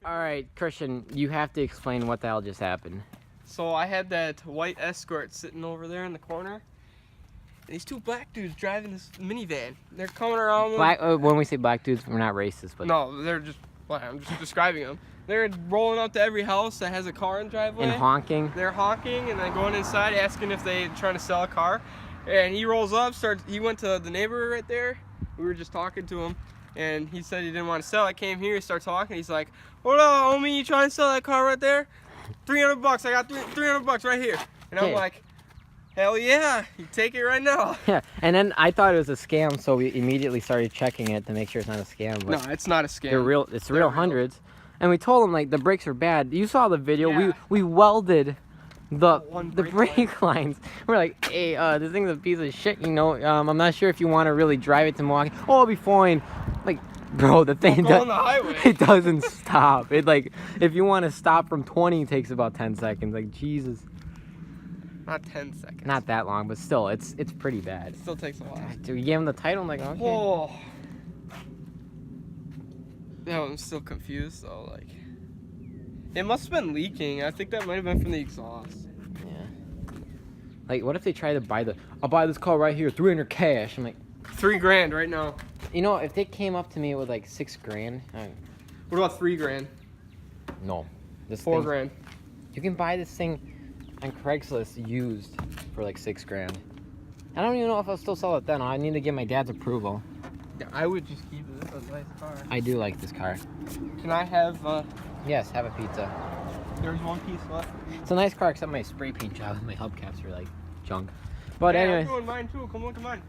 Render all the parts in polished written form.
All right, Christian, you have to explain what the hell just happened. So I had that white Escort sitting over there in the corner. And these two black dudes driving this minivan. They're coming around. When we say black dudes, we're not racist, but no, they're just black. I'm just describing them. They're rolling up to every house that has a car in the driveway. And honking. They're honking and then going inside asking if they're trying to sell a car. And he rolls up, he went to the neighbor right there. We were just talking to him. And he said he didn't want to sell. I came here, he started talking. He's like, "Hold on, homie, you trying to sell that car right there? $300. I got $300 right here." And I'm like, "Hell yeah, you take it right now." Yeah, and then I thought it was a scam, so we immediately started checking it to make sure it's not a scam. But no, it's not a scam. They're real. It's real hundreds. And we told them like the brakes are bad. You saw the video. Yeah. We welded the brake lines. We're like, "Hey, this thing's a piece of shit. You know, I'm not sure if you want to really drive it to Milwaukee." "Oh, it'll be fine." Like, bro, the thing on the highway. It doesn't stop. It like, if you want to stop from 20, it takes about 10 seconds. Like, Jesus. Not 10 seconds. Not that long, but still, it's pretty bad. It still takes a while. Dude, we gave him the title. I'm like, okay. Oh. No, I'm still confused though. Like, it must have been leaking. I think that might have been from the exhaust. Yeah. Like, what if they try to buy I'll buy this car right here, 300 cash. I'm like, $3,000 right now. You know, if they came up to me with like $6,000. What about $3,000? No. This $4,000. You can buy this thing on Craigslist used for like $6,000. I don't even know if I'll still sell it then. I need to get my dad's approval. Yeah, I would just keep it. This is a nice car. I do like this car. Can I have? Yes, have a pizza. There's one piece left. It's a nice car, except my spray paint job and my hubcaps are like junk. But hey, anyway. I'm doing mine too. Come on, come on.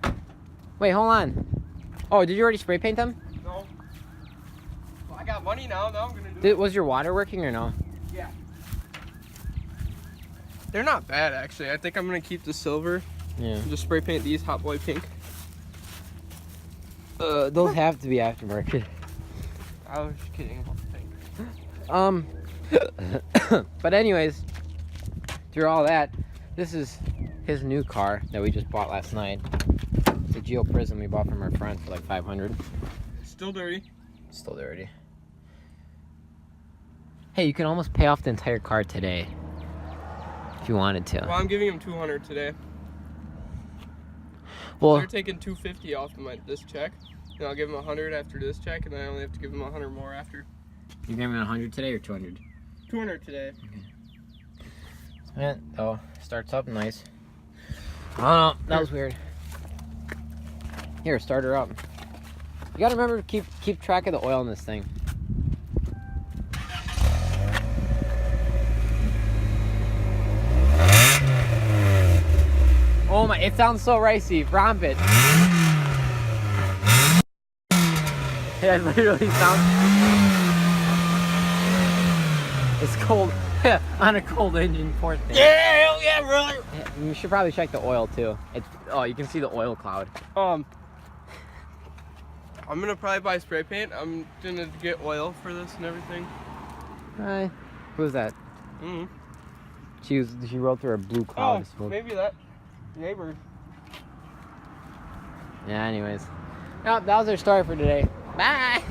Wait, hold on. Oh, did you already spray paint them? No. Well, I got money now. Now I'm gonna do it. Was your water working or no? Yeah. They're not bad actually. I think I'm gonna keep the silver. Yeah. Just spray paint these Hot Boy pink. Those have to be aftermarket. I was just kidding about the pink. But anyways, through all that, this is his new car that we just bought last night. It's a Geo Prism we bought from our friend for like $500. Still dirty. Still dirty. Hey, you can almost pay off the entire car today if you wanted to. Well, I'm giving him $200 today. Well, they're taking $250 off of this check, and I'll give him $100 after this check, and then I only have to give him $100 more after. You giving him $100 today or $200? $200 today. Okay. Yeah, oh, starts up nice. Oh, that was weird. Here, start her up. You gotta remember to keep track of the oil in this thing. Oh my, it sounds so ricey. Romp it. Yeah, it literally sounds... It's cold. On a cold engine port thing. Yeah, hell yeah, brother! Yeah, you should probably check the oil too. Oh, you can see the oil cloud. I'm gonna probably buy spray paint. I'm gonna get oil for this and everything. Hi. Who's that? Mm-hmm. She rode through a blue cloud. Oh, maybe that neighbor. Yeah, anyways. Yep, that was our story for today. Bye!